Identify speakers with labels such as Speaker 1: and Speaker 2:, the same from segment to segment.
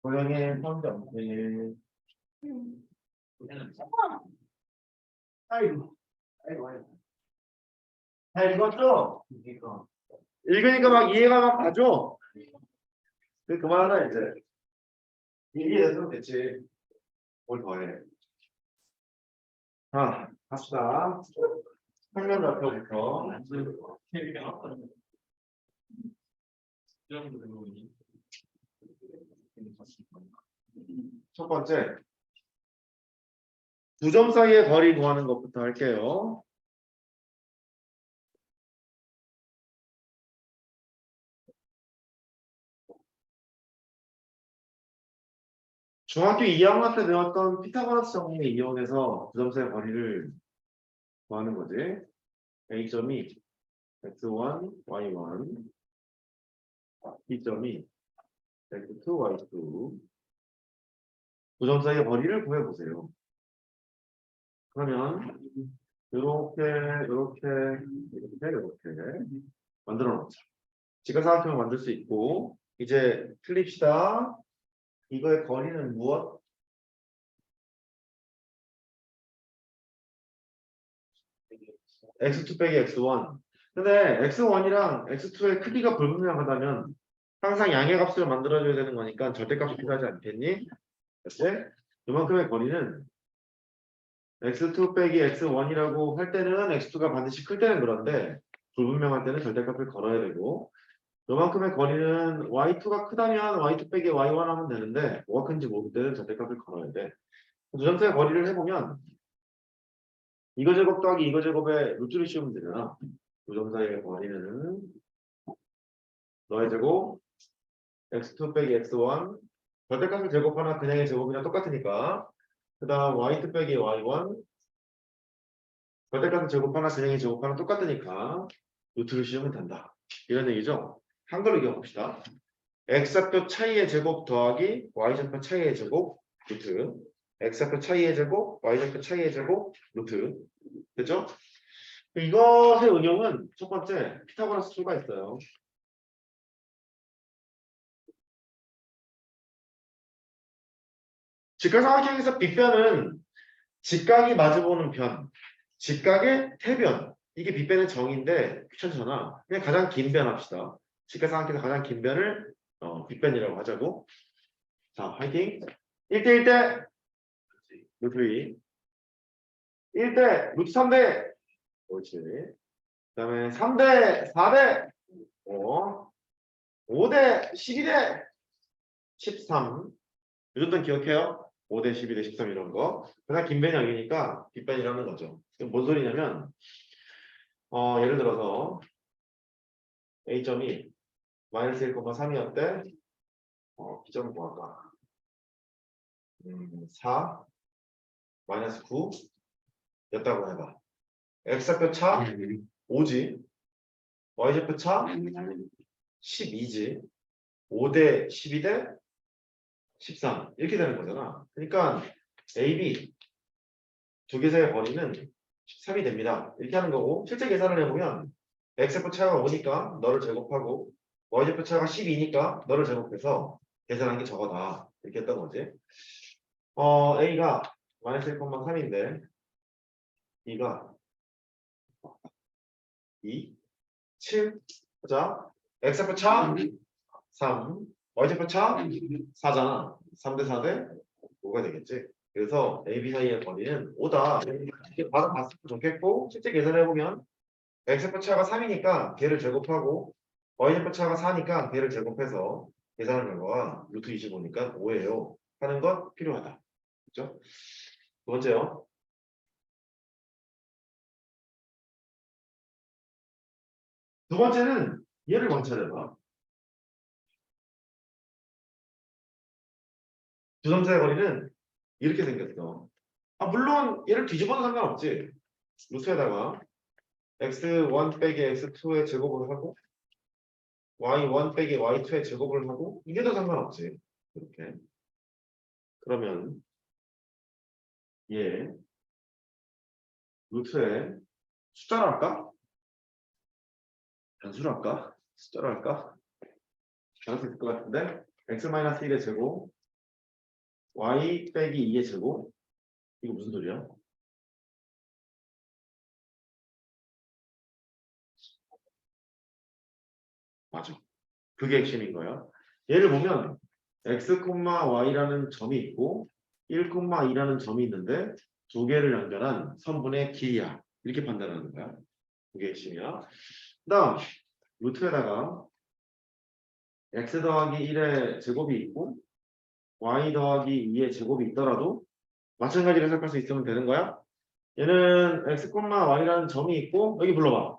Speaker 1: 고양이의 성적. 아이고, 아이고. 잘 읽었죠? 읽으니까 막 이해가 막 가죠? 그만하라, 이제. 이해됐으면 됐지. 뭘 더해. 자, 갑시다. 평면 좌표부터. 첫 번째. 두 점 사이의 거리 구하는 것부터 할게요. 중학교 2학년 때 배웠던 피타고라스 정리를 이용해서 두 점 사이의 거리를 구하는 거지. A점이 x1, y1, B점이 x2, y2. 두 점 사이의 거리를 구해보세요. 그러면 이렇게 만들어 놓자. 직각삼각형을 만들 수 있고 이제 틀립시다. 이거의 거리는 무엇? x2 빼기 x1. 근데 x1이랑 x2의 크기가 불분명하다면 항상 양의 값을 만들어줘야 되는 거니까 절대값이 필요하지 않겠니? 그치? 이만큼의 거리는 x2 빼기 x1이라고 할 때는 x2가 반드시 클 때는 그런데 불분명할 때는 절대값을 걸어야 되고 요만큼의 거리는 y2가 크다면 y2 빼기 y1 하면 되는데 뭐가 큰지 모를 때는 절대값을 걸어야 돼. 두 점수의 거리를 해보면 이거 제곱 더하기 이거 제곱에 루트를 씌우면 되잖아. 두 점 사이의 거리는 너의 제곱 x2 빼기 x1 절대값을 제곱하나 그냥의 제곱이랑 똑같으니까 그 다음 y2 빼기 y1 절대값을 제곱하나 그냥의 제곱하나 똑같으니까 루트를 씌우면 된다. 이런 얘기죠. 한글로 기억합시다. x좌표 차이의 제곱 더하기 y좌표 차이의 제곱 루트 x좌표 차이의 제곱 y좌표 차이의 제곱 루트 됐죠? 이것의 응용은 첫 번째 피타고라스 수가 있어요. 직각삼각형에서 빗변은 직각이 마주보는 변, 직각의 태변 이게 빗변의 정의인데 귀찮잖아. 그냥 가장 긴 변 합시다. 직각삼각형에서 가장 긴 변을 빗변이라고 하자고. 자, 화이팅. 1대 1대 루트 2 1대 루트 3대 그렇지. 그 다음에 3대 4대 5대 12대 13 이 정도는 기억해요. 5대 12대 13 이런 거. 그냥 긴변이 아니니까 빗변이라는 거죠. 이건 뭔 소리냐면 예를 들어서 A점이 마이너스 1,3이었대. B점은 뭐 할까? 4 마이너스 9 였다고 해봐. X좌표 차 5지. Y좌표 차 12지. 5대 12대 13 이렇게 되는 거잖아. 그러니까 AB 두 개 사이의 거리는 13이 됩니다. 이렇게 하는 거고 실제 계산을 해보면 x좌표 차가 5니까 너를 제곱하고 y좌표 차가 12니까 너를 제곱해서 계산한 게 저거다. 이렇게 했던 거지. A가 마이너스 1,3인데 B가 2, 7 자, x좌표 차 3, y좌표 차 4잖아. 3대 4대 5가 되겠지. 그래서 A, B 사이의 거리는 5다. 이렇게 바로 봤으면 좋겠고 실제 계산해보면 x좌표 차가 3이니까 걔를 제곱하고 y좌표 차가 4니까 걔를 제곱해서 계산한 결과가 루트 25니까 5예요. 하는 건 필요하다. 그렇죠? 두 번째요. 두 번째는 얘를 관찰해봐. 두 점자의 거리는 이렇게 생겼어. 물론 얘를 뒤집어도 상관없지. 루트에다가 x1 빼기 x2의 제곱을 하고 y1 빼기 y2의 제곱을 하고 이게 더 상관없지. 이렇게. 그러면 얘 루트에 숫자로 할까? 변수로 할까? 숫자로 할까? 변수 있을 것 같은데 x-1의 제곱 y 빼기 2의 제곱. 이거 무슨 소리야? 맞아. 그게 핵심인 거야. 얘를 보면 x, y라는 점이 있고 1, 2라는 점이 있는데 두 개를 연결한 선분의 길이야. 이렇게 판단하는 거야. 그게 핵심이야. 그다음 루트에다가 x 더하기 1의 제곱이 있고 y 더하기 2의 제곱이 있더라도 마찬가지로 해석할 수 있으면 되는 거야. 얘는 x, y라는 점이 있고 여기 불러봐.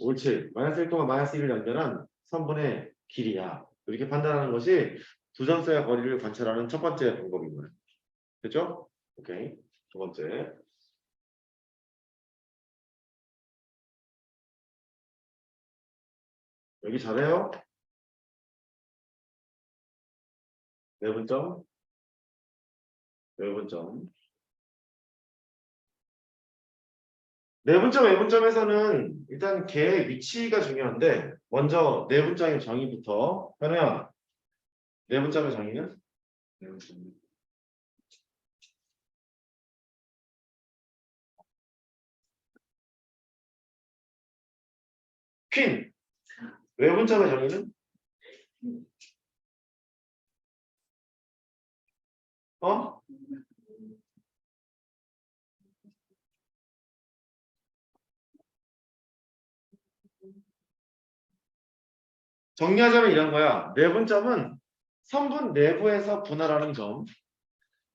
Speaker 1: 옳지. 마이너스 1, 마이너스 1을 연결한 선분의 길이야. 이렇게 판단하는 것이 두 점수의 거리를 관찰하는 첫 번째 방법인 거예요. 됐죠? 오케이. 두 번째. 여기 잘해요. 내분점. 외분점. 내분점, 외분점에서는 일단 걔의 위치가 중요한데 먼저 내분점의 정의부터. 현우야, 내분점의 정의는? 내분점. 퀸. 외분점의 정의는? 어? 정리하자면 이런 거야. 내분점은 선분 내부에서 분할하는 점.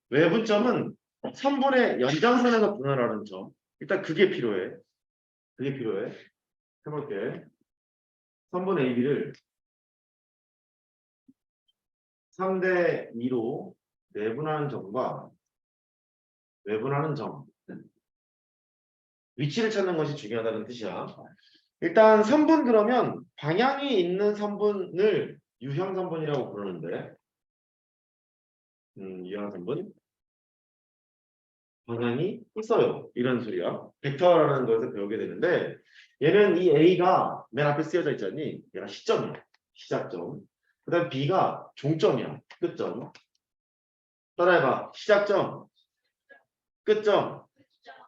Speaker 1: 외분점은 선분의 연장선에서 분할하는 점. 일단 그게 필요해. 그게 필요해. 해볼게. 선분 AB를 3대 2로 내분하는 점과 외분하는 점. 위치를 찾는 것이 중요하다는 뜻이야. 일단 선분 그러면 방향이 있는 선분을 유형선분이라고 부르는데 유형선분 방향이 있어요. 이런 소리야. 벡터라는 것을 배우게 되는데 얘는 이 A가 맨 앞에 쓰여져 있잖니. 얘가 시점이야. 시작점. 그 다음 B가 종점이야. 끝점. 따라해봐. 시작점, 끝점.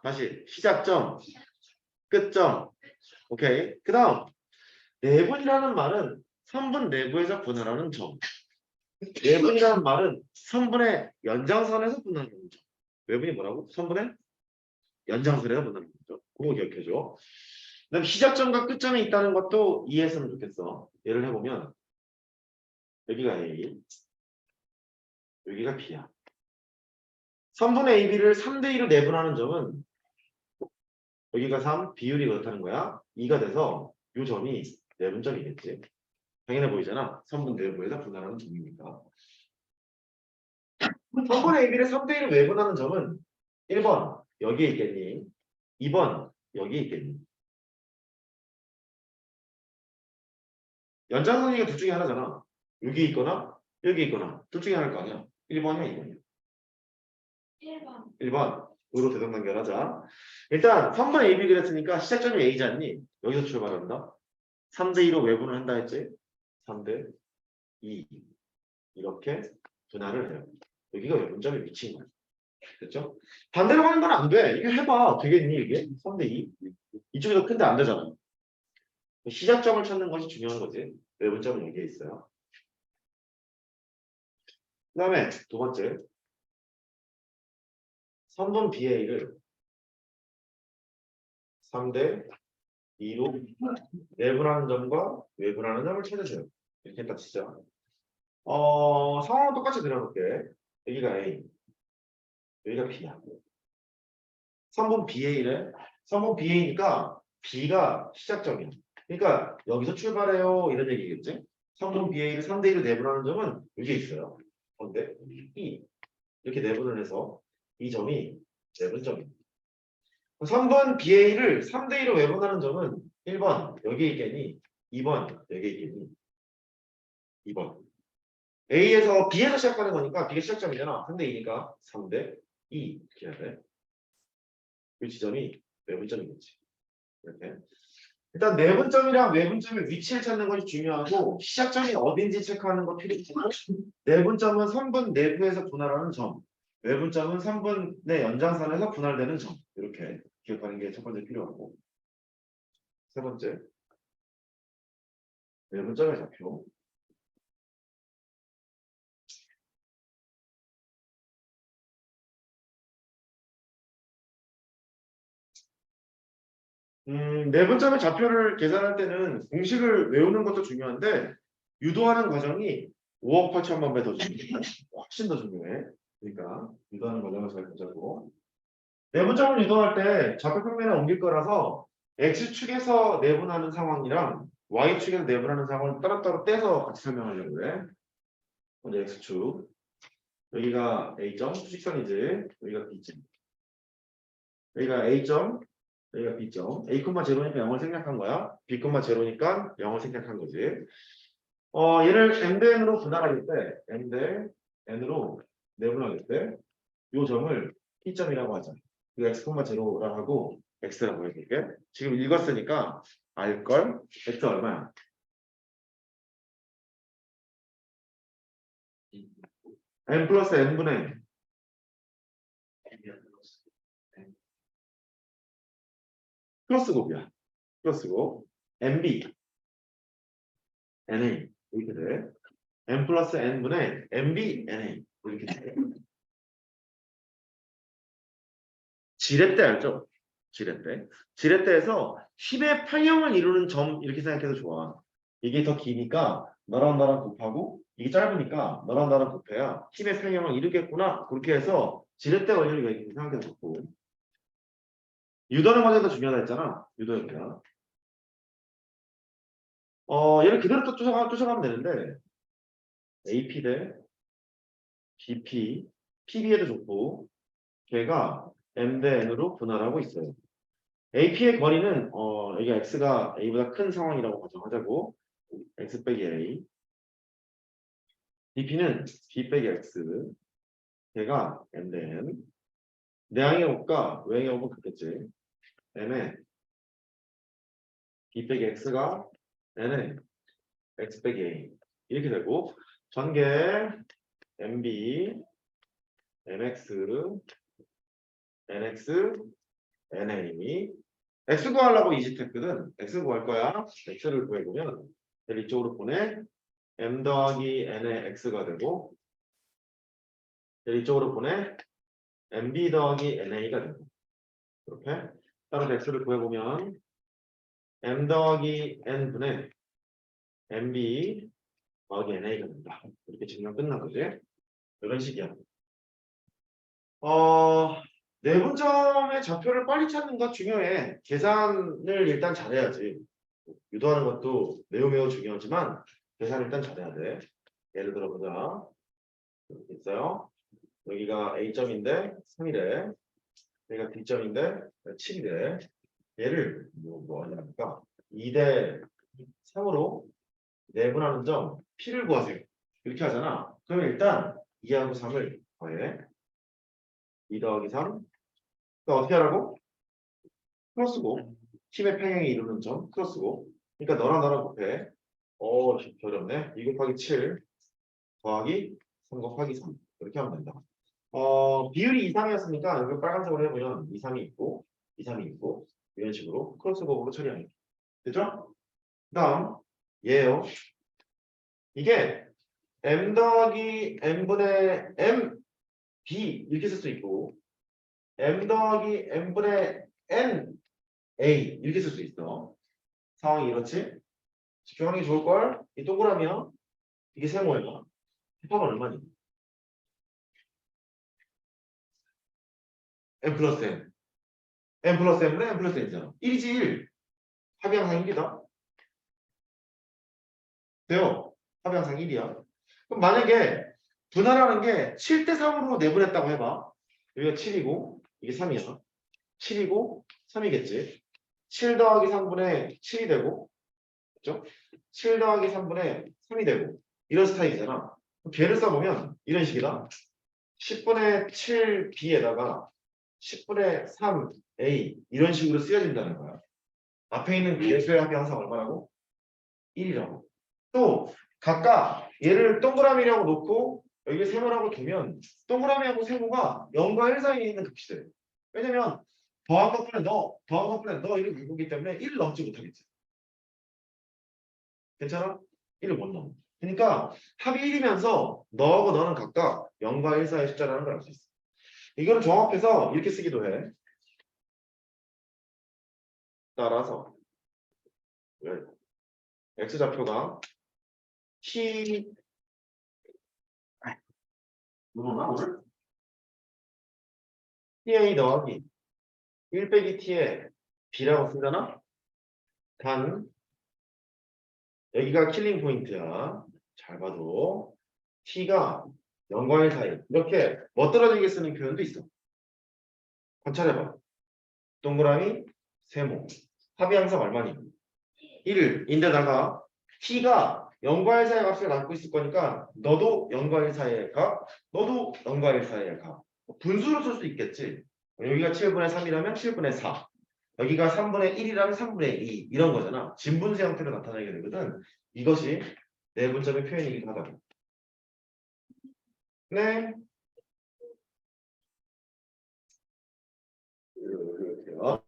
Speaker 1: 다시 시작점, 끝점. 오케이. 그 다음 내분이라는 말은 선분 내부에서 분할하는 점. 내분이라는 말은 선분의 연장선에서 분할하는 점. 외분이 뭐라고? 선분의 연장선에서 분할하는 점. 그거 기억해줘. 그다음 시작점과 끝점이 있다는 것도 이해했으면 좋겠어. 예를 해보면 여기가 A, 여기가 B야. 선분의 AB를 3대 2로 내분하는 점은 여기가 3, 비율이 그렇다는 거야. 2가 돼서 이 점이 내분점이겠지. 당연해 보이잖아. 선분 내부에서 분할하는 점이니까. 선분의 AB를 3대 2로 내분하는 점은 1번 여기에 있겠니? 2번 여기에 있겠니? 연장선이가 둘 중에 하나잖아. 여기 있거나 여기 있거나 둘 중에 하나일 거 아니야. 1번이야 2번이야. 1번. 으로 대상 단결하자. 일단 3번 AB 그랬으니까 시작점이 A잖니. 여기서 출발한다. 3대 2로 외분을 한다 했지. 3대 2 이렇게 분할을 해요. 여기가 외분점의 위치인 거야. 됐죠? 반대로 하는 건 안 돼. 이거 해봐. 되겠니 이게? 3대 2. 이쪽이 더 큰데 안 되잖아. 시작점을 찾는 것이 중요한 거지. 외분점은 여기에 있어요. 그 다음에 두 번째. 선분 BA를 3대 2로 내분하는 점과 외분하는 점을 찾으세요. 이렇게 딱 치자. 상황은 똑같이 그려놓을게. 여기가 A, 여기가 B야. 선분 BA래. 선분 BA니까 B가 시작점이야. 그러니까 여기서 출발해요. 이런 얘기겠지. 선분 BA를 3대 2로 내분하는 점은 여기 있어요. 근데 E 이렇게 내분을 해서 이 점이 내분점이야. 3번 BA를 3대 2로 외분하는 점은 1번 여기에 있겠니? 2번 여기에 있겠니? 2번. A에서 B에서 시작하는 거니까 B가 시작점이잖아. 3대 2니까 3대 2 이렇게 해야 돼. 이 지점이 외분점이겠지. 이렇게. 일단 내분점이랑 외분점의 위치를 찾는 것이 중요하고 시작점이 어딘지 체크하는 거 필요하고 내분점은 선분 내부에서 분할하는 점, 외분점은 선분의 연장선에서 분할되는 점 이렇게 기억하는 게 첫 번째 필요하고 세 번째 내분점의 좌표 내분점의 좌표를 계산할 때는 공식을 외우는 것도 중요한데 유도하는 과정이 5억 8천만 배 더 중요해. 훨씬 더 중요해. 그러니까 유도하는 과정을 잘 보자고. 내분점을 유도할 때 좌표 평면에 옮길 거라서 X축에서 내분하는 상황이랑 Y축에서 내분하는 상황을 따로따로 떼서 같이 설명하려고 해. 먼저 X축. 여기가 A점, 수직선이지. 여기가 B점. 여기가 A점, 여기가 B점. A,0니까 0을 생략한 거야. B,0니까 0을 생략한 거지. 얘를 M 대 N으로 분할하실 때, M 대 N으로 내분하실 때, 이 점을 P점이라고 하자. 이거 X,0라고 하고, X라고 해줄게. 지금 읽었으니까 알걸? X 얼마야? N 플러스 N분의 플러스 곱이야. 플러스 곱. MB, NA. 이렇게 돼. N 플러스 N분의 MB, NA. 이렇게 돼. 지렛대 알죠? 지렛대. 지렛대에서 힘의 평형을 이루는 점 이렇게 생각해도 좋아. 이게 더 기니까 너랑 나랑 곱하고 이게 짧으니까 너랑 나랑 곱해야 힘의 평형을 이루겠구나. 그렇게 해서 지렛대 원리를 이렇게 생각해도 좋고. 유도하는 과정도 중요하다 했잖아. 유도해보자. 얘를 그대로 또 쫓아가면 되는데 AP 대 BP, PB에도 좋고 걔가 M 대 N으로 분할하고 있어요. AP의 거리는 여기 X가 A보다 큰 상황이라고 가정하자고 X 빼기 A BP는 B 빼기 X 걔가 M 대 N 내항의 곱과 외항의 곱은 같겠지 M에 B 빼기 X가 N에 X 빼기 A 이렇게 되고 전개 MB MX NX NA X 구하려고 이지했거든 X 구할 거야 X를 구해보면 얘를 이쪽으로 보내 M 더하기 N의 X가 되고 얘를 이쪽으로 보내 MB 더하기 NA가 되고 이렇게 따라서 X를 구해보면 M 더하기 N분의 MB 더하기 NA가 된다. 이렇게 증명 끝난 거지. 이런 식이야. 내분점의 좌표를 빨리 찾는 거 중요해. 계산을 일단 잘해야지. 유도하는 것도 매우 중요하지만 계산을 일단 잘해야 돼. 예를 들어 보자. 이렇게 있어요. 여기가 A점인데 3이래. 여기가 B점인데 7이래. 얘를 뭐 하냐니까 2대 3으로 내분하는 점 P를 구하세요. 이렇게 하잖아. 그러면 일단 2하고 3을 더해. 2 더하기 3. 그러니까 어떻게 하라고? 크로스고. 힘의 평행이 이루는 점 크로스고. 그러니까 너랑 나랑 곱해. 어렵네. 2 곱하기 7 더하기 3 곱하기 3. 이렇게 하면 된다. 비율이 2, 3이었으니까 여기 빨간색으로 해보면 2, 3이 있고 2, 3이 있고 이런 식으로 크로스곡으로 처리하는 됐죠? 그 다음 얘요. 이게 M 더하기 M분의 M, B 이렇게 쓸 수 있고 M 더하기 M분의 N, A 이렇게 쓸 수 있어. 상황이 이렇지? 집중하는 게 좋을걸? 이 동그라미야. 이게 세모야. 합은 얼마니? M 플러스 N. M 플러스 M분의 M 플러스 N이잖아. 1이지 1. 합이 항상 1이다. 돼요. 합이 항상 1이야. 그럼 만약에 분할하는 게 7대 3으로 내분했다고 해봐. 여기가 7이고 이게 3이야. 7이고 3이겠지. 7 더하기 3분의 7이 되고 그렇죠? 7 더하기 3분의 3이 되고 이런 스타일이잖아. 걔를 써보면 이런 식이다. 10분의 7b에다가 10분의 3a 이런 식으로 쓰여진다는 거야. 앞에 있는 개수의 합이 항상 얼마라고? 1이라고. 또 각각 얘를 동그라미라고 놓고 여기 세모라고 두면 동그라미하고 세모가 0과 1 사이에 있는 값이래. 왜냐면 더한 것분에 더한 것분에 이렇게 묶기 때문에 1을 넘지 못하겠지. 괜찮아? 1을 못 넘어. 그러니까 합이 1이면서 너하고 너는 각각 0과 1 사이의 숫자라는 걸 알 수 있어. 이거를 종합해서 이렇게 쓰기도 해. 따라서 x좌표가 t 누구나 오늘 ta 더하기 1 빼기 t에 b라고 쓰잖아. 단 여기가 킬링 포인트야. 잘 봐도 t가 0과 1 사이 이렇게 멋들어지게 쓰는 표현도 있어. 관찰해봐. 동그라미 세모 합이 항상 얼마니? 1인데다가 t가 0과 1 사이의 값을 갖고 있을 거니까 너도 0과 1 사이의 값, 너도 0과 1 사이의 값. 분수로 쓸 수 있겠지. 여기가 7분의 3이라면 7분의 4. 여기가 3분의 1이라면 3분의 2 이런 거잖아. 진분수 형태로 나타나게 되거든. 이것이 내분점의 표현이기도 하다. 네. 이렇게요.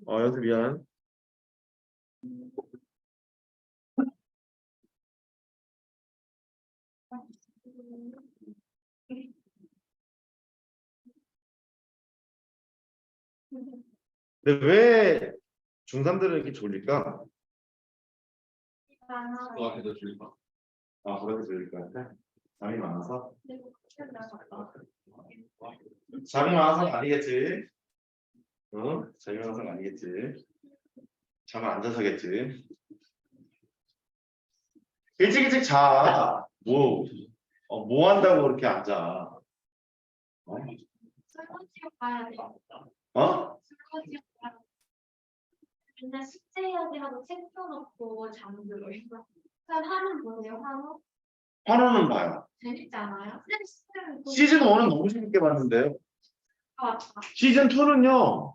Speaker 1: 연습 미안. 근데 왜 중3들은 이렇게 졸릴까? 그래도 졸릴까? 그래도 졸릴 것 같아? 잠이 많아서? 잠이 많아서는 아니겠지? 잠이 많아서는 아니겠지? 잠을 안 자서겠지? 일찍 자. 뭐 한다고 그렇게 안 자? 어?
Speaker 2: 설거지 봐야 돼.
Speaker 1: 어?
Speaker 2: 설거지 봐야 돼. 맨날 숙제해야지 하고 책 펴놓고 잠들어 있어. 잘 하는 뭐예요, 한우?
Speaker 1: 환호는 봐요.
Speaker 2: 재밌지 않아요?
Speaker 1: 시즌 1은 너무 재밌게 봤는데요.
Speaker 2: 맞다.
Speaker 1: 시즌 2는요.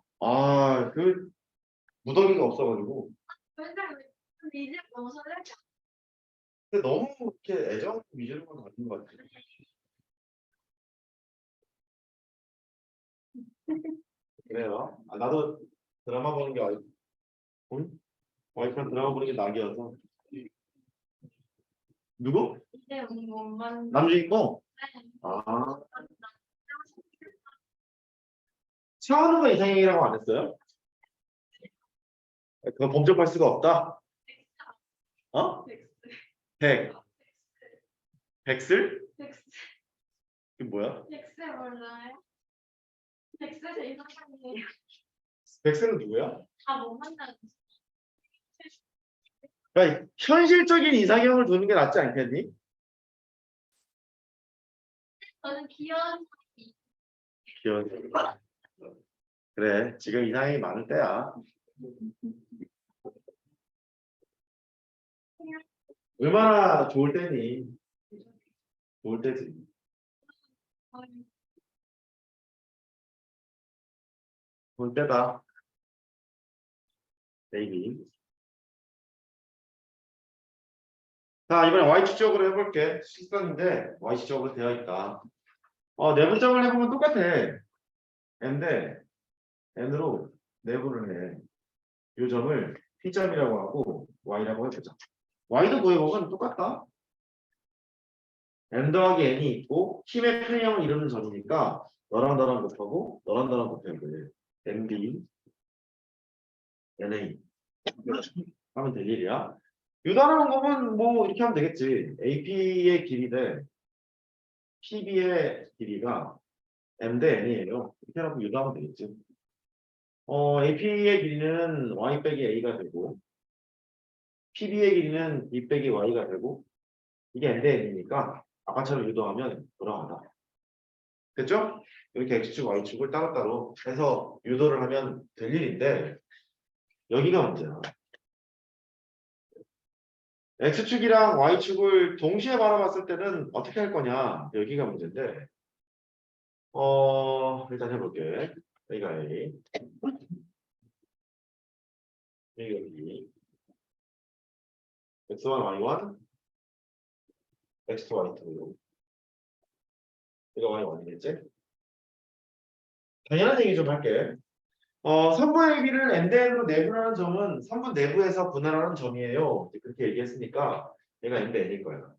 Speaker 1: 무더기가 없어가지고.
Speaker 2: 맨날 이제 너무 설레지
Speaker 1: 근데 너무 이렇게 애정 위주로만 가는 것 같아요. 그래요. 나도 드라마 보는 게 응? 와이프랑 드라마 보는 게 낙이어서. 누구?
Speaker 2: 이제 몸만
Speaker 1: 남주인공? 아, 차은우가 이상형이라고 안 했어요? 그건 범접할 수가 없다. 어? 백. 백슬? 이게 뭐야?
Speaker 2: 엑스 몰라요? 엑스에서 이상형이에요.
Speaker 1: 백슬은 누구야?
Speaker 2: 다못 만나는.
Speaker 1: 그러니까 현실적인 이상형을 두는 게 낫지 않겠니?
Speaker 2: 저는 귀여운
Speaker 1: 귀여운. 그래, 지금 이상형이 많을 때야. 얼마나 좋을 때니? 좋을 때지. 좋을 때다. 베이비. 자, 이번에 Y축적으로 해볼게. 실선인데 Y축적으로 되어 있다. 내분점을 해보면 똑같아. N인데 N으로 내분을 해. 이 점을 P점이라고 하고 Y라고 해보자. Y도 구해보면 똑같다. N 더하기 N이 있고 힘의 편형을 이루는 점이니까 너랑 너랑 곱하고 너랑 너랑 곱하면 돼. NB, NA 하면 될 일이야. 유단하는 거면 뭐 이렇게 하면 되겠지. AP의 길이 돼. PB의 길이가 M 대 N이에요. 이렇게 하면 유도하면 되겠지. AP의 길이는 Y 빼기 A가 되고, PB의 길이는 B 빼기 Y가 되고, 이게 M 대 N이니까 아까처럼 유도하면 돌아간다. 됐죠? 이렇게 X축, Y축을 따로따로 해서 유도를 하면 될 일인데, 여기가 문제야. X축이랑 Y축을 동시에 바라봤을 때는 어떻게 할 거냐? 여기가 문제인데, 일단 해볼게. 여기가 A, 여기가 B, X1, Y1, X2, Y2. 이거 Y1이겠지? 당연한 얘기 좀 할게. 선분의 비를 n대로 내분하는 점은 선분 내부에서 분할하는 점이에요. 그렇게 얘기했으니까 얘가 n 대 n일 거야.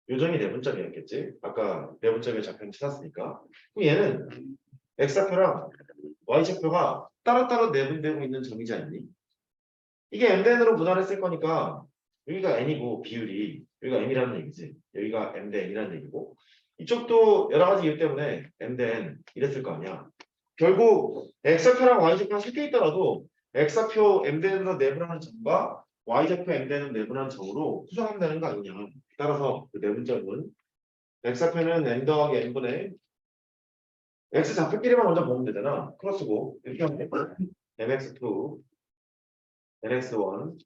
Speaker 1: 요점이 내분점이었겠지? 아까 내분점의 좌표를 찾았으니까. 그럼 얘는 x좌표랑 y좌표가 따로따로 내분되고 있는 점이지 않니? 이게 n 대 n으로 분할했을 거니까 여기가 n이고 비율이 여기가 m이라는 얘기지. 여기가 m 대 n이라는 얘기고 이쪽도 여러 가지 이유 때문에 m 대 n 이랬을 거 아니야. 결국 x좌표랑 y좌표가 섞여 있더라도 x좌표 m 대 n으로 내분하는 점과 y좌표 m 대 n으로 내분하는 점으로 수정하면 되는 거 아니냐. 따라서 그 내분점은 x좌표는 n 더하기 n분의 x좌표끼리만 먼저 보면 되잖아. 크로스고 이렇게 하면 돼. mx2, nx1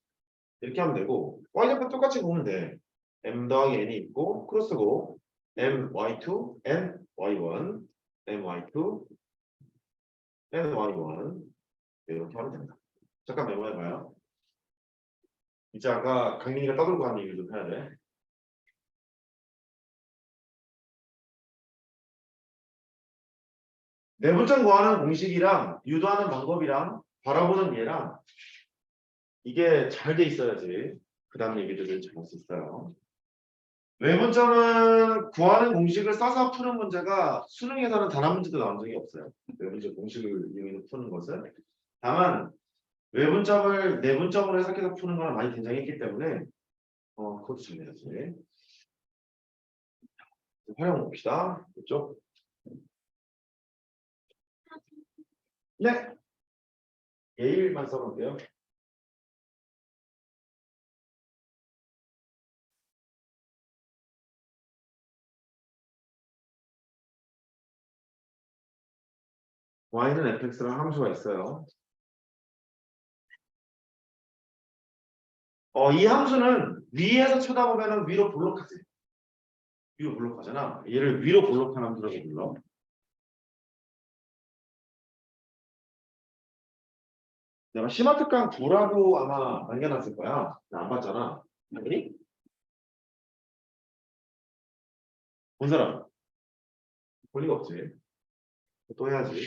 Speaker 1: 이렇게 하면 되고 y좌표 똑같이 보면 돼. m 더하기 n이 있고 크로스고 my2, ny1, my2, ny1 이렇게 하면 된다. 잠깐 메모해봐요. 이제 아까 강민이가 떠들고 한 얘기 좀 해야 돼. 내분점 구하는 공식이랑 유도하는 방법이랑 바라보는 얘랑 이게 잘 돼 있어야지 그 다음 얘기들을 잘 할 수 있어요. 외분점은 구하는 공식을 써서 푸는 문제가 수능에서는 단 한 문제도 나온 적이 없어요. 외분점 공식을 이용해서 푸는 것은. 다만 외분점을 내분점으로 해석해서 푸는 거는 많이 등장했기 때문에 그것도 중요하지. 활용 봅시다. 이쪽. 네. 예일만 써볼게요. y는 fx랑 함수가 있어요. 이 함수는 위에서 쳐다보면 위로 볼록하지. 위로 볼록하잖아. 얘를 위로 볼록한 함수라고 불러. 내가 심화특강 9라고 아마 남겨놨을 거야. 나 안 봤잖아. 아니? 본 사람? 볼 리가 없지. 또 해야지.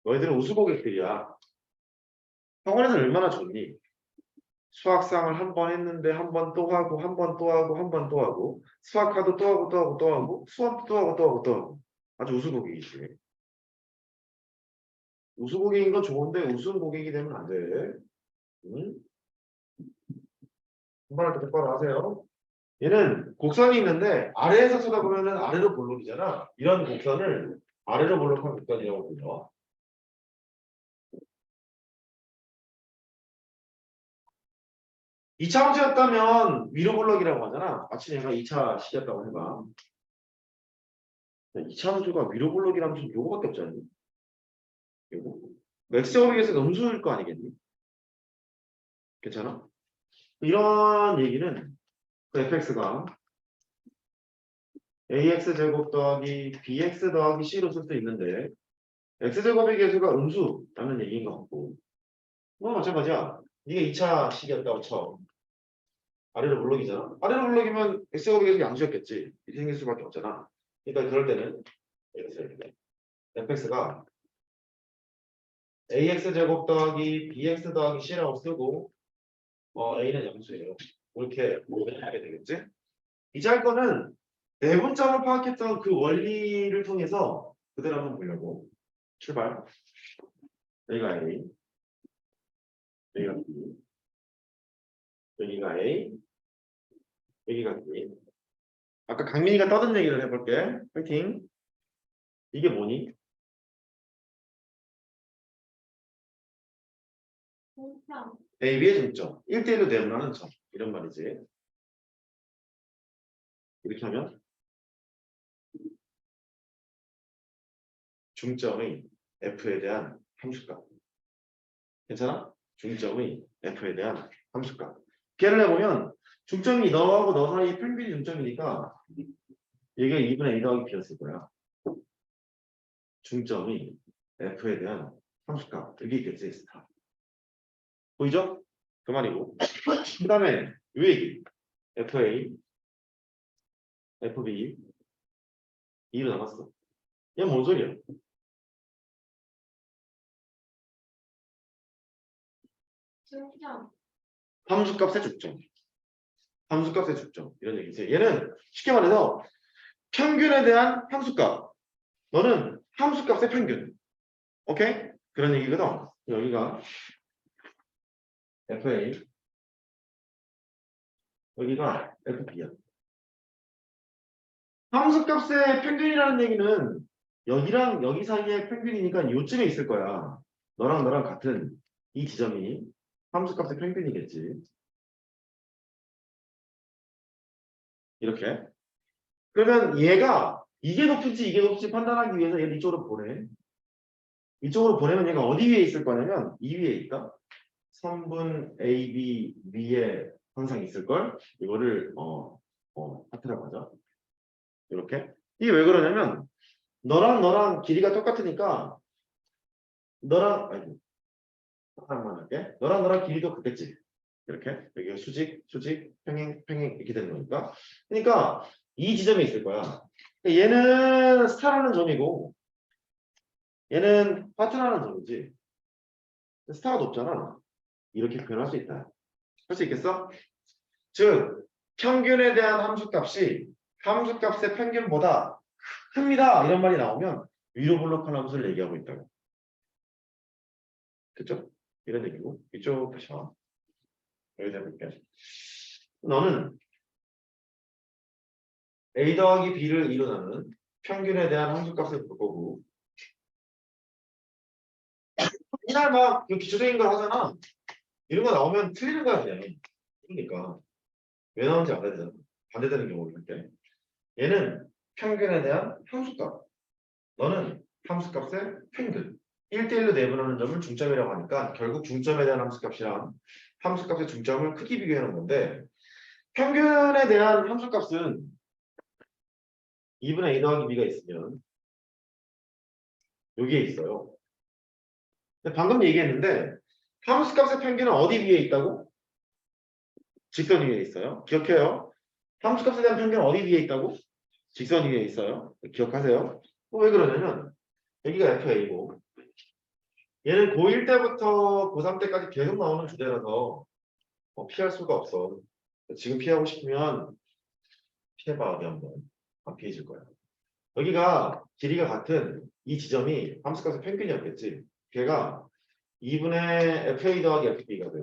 Speaker 1: 너희들은 우수고객들이야. 학원에서 얼마나 좋니? 수학상을 한 번 했는데 한 번 또 하고 한 번 또 하고 한 번 또 하고 수학카도 또 하고 또 하고 또 하고 수업도 또 하고 또 하고 또 하고 아주 우수고객이지. 우수고객인 건 좋은데 우수고객이 되면 안 돼. 응? 공부할 때 똑바로 하세요. 얘는 곡선이 있는데 아래에서 쳐다보면은 아래로 볼록이잖아. 이런 곡선을 아래로 볼록한 곡선이라고 불러. 이차 함수였다면 위로 볼록이라고 하잖아. 마치 얘가 2차 식이었다고 해봐. 2차 함수가 위로 볼록이라면 좀 요거밖에 없지 않니? 요거. 맥스 제곱에서 음수일 거 아니겠니? 괜찮아? 이런 얘기는 그 fx가 ax 제곱 더하기 bx 더하기 c로 쓸 수 있는데 x제곱의 계수가 음수라는 얘기인 것 같고 마찬가지야. 이게 2차 식이었다고 쳐. 아래로 블록이잖아. 아래로 블록이면 x제곱의 계수가 양수였겠지. 이렇게 생길 수밖에 없잖아. 그러니까 그럴 때는 fx가 ax 제곱 더하기 bx 더하기 c라고 쓰고 a는 양수예요. 이렇게 하게 되겠지? 이제 할 거는 내분점을 파악했던 그 원리를 통해서 그대로 한번 보려고. 출발. 여기가 A, 여기가 B. 여기가 A, 여기가 B. 아까 강민이가 떠든 얘기를 해볼게. 파이팅. 이게 뭐니?
Speaker 2: 공평.
Speaker 1: A, B의 중점. 1대1로 대응하는 점. 이런 말이지. 이렇게 하면 중점의 F에 대한 함수값. 괜찮아? 중점의 F에 대한 함수값. 걔를 해보면 중점이 너하고 너 사이 평균이 중점이니까 이게 2분의 2 더하기 B였을 거야. 중점이 F에 대한 함수값. 여기 있겠지, 스타. 보이죠? 그 말이고. 그 다음에 요 얘기. FA, FB, 2로 나갔어. 얘 뭔 소리야?
Speaker 2: 중점.
Speaker 1: 함수값의 중점. 함수값의 중점. 이런 얘기지. 얘는 쉽게 말해서 평균에 대한 함수값. 너는 함수값의 평균. 오케이? 그런 얘기거든. 여기가 FA, 여기가 FB야. 함수값의 평균이라는 얘기는 여기랑 여기 사이의 평균이니까 요쯤에 있을 거야. 너랑 너랑 같은 이 지점이 함수값의 평균이겠지. 이렇게. 그러면 얘가 이게 높은지 이게 높은지 판단하기 위해서 얘를 이쪽으로 보내. 이쪽으로 보내면 얘가 어디 위에 있을 거냐면 이 위에 있다. 3분 AB 위에 항상 있을걸? 이거를 하트라고 하자. 이렇게. 이게 왜 그러냐면 너랑 길이가 똑같으니까 너랑 아니 하나만 할게. 너랑 길이도 같겠지. 이렇게 여기가 수직, 평행 이렇게 되는 거니까. 그러니까 이 지점에 있을 거야. 얘는 스타라는 점이고 얘는 하트라는 점이지. 스타가 높잖아. 이렇게 표현할 수 있다. 할 수 있겠어? 즉 평균에 대한 함수값이 함수값의 평균보다 큽니다. 이런 말이 나오면 위로 블록한 함수를 얘기하고 있다고. 그쵸? 이런 얘기고 이쪽 다시 와. 여기다 해볼게. 너는 A 더하기 B를 일어나는 평균에 대한 함수값을 볼 거고 그냥 막 기초적인 걸 하잖아. 이런 거 나오면 틀리는 거야 그냥. 그러니까 왜 나오는지 알아야 되잖아. 반대되는 경우를 할 때. 얘는 평균에 대한 함수값. 너는 함수값의 평균. 1대1로 내분하는 점을 중점이라고 하니까 결국 중점에 대한 함수값이랑 함수값의 중점을 크게 비교하는 건데 평균에 대한 함수값은 2분의 A 더하기 B가 있으면 여기에 있어요. 근데 방금 얘기했는데 함수값의 평균은 어디 위에 있다고? 직선 위에 있어요. 기억해요. 함수값에 대한 평균은 어디 위에 있다고? 직선 위에 있어요. 기억하세요. 왜 그러냐면 여기가 FA고 얘는 고1 때부터 고3 때까지 계속 나오는 주제라서 피할 수가 없어. 지금 피하고 싶으면 피해봐 어디 한번. 안 피해질 거야. 여기가 길이가 같은 이 지점이 함수값의 평균이었겠지. 걔가 2분의 FA 더하기 FB가 돼.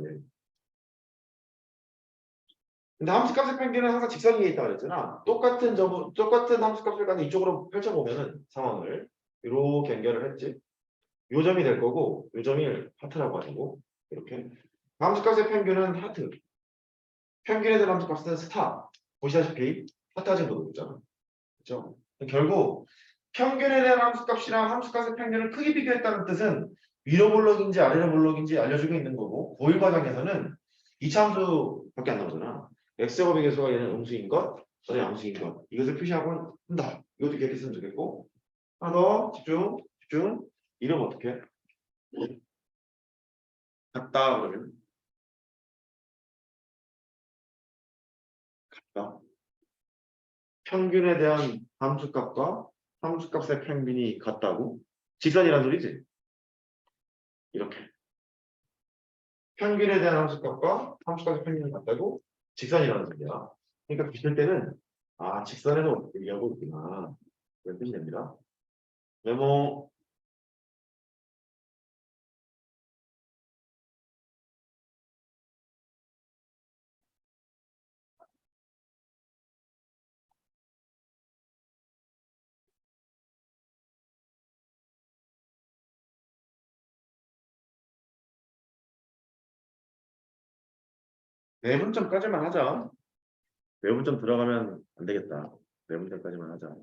Speaker 1: 근데 함수값의 평균은 항상 직선 위에 있다고 그랬잖아. 똑같은 함수값을 가지고 이쪽으로 펼쳐보면은 상황을 이렇게 연결을 했지. 요 점이 될 거고 요 점이 하트라고 하고 이렇게 함수값의 평균은 하트, 평균에 대한 함수값은 스타. 보시다시피 하트 하진도 높잖아. 그렇죠? 결국 평균에 대한 함수값이랑 함수값의 평균을 크게 비교했다는 뜻은 위로 블록인지 아래로 블록인지 알려주고 있는 거고 고1 과정에서는 이차 함수밖에 안 나오잖아. x제곱의 개수가 얘는 음수인 것, 저는 양수인 것. 이것을 표시하고 한다. 이것도 기억했으면 좋겠고 하나 더 집중. 이러면 어떻게? 같다 그러면 같다. 평균에 대한 함수값과 함수값의 평균이 같다고? 직선이란 소리지? 이렇게. 평균에 대한 함수값과 함수값의 평균이 같다고? 직선이라는 소리야. 그러니까 비실 때는 직선에서 얘기하고 있구나. 그런 뜻이 됩니다. 메모. 네 문점까지만 하자. 네 문점 들어가면 안 되겠다. 네 문점까지만 하자.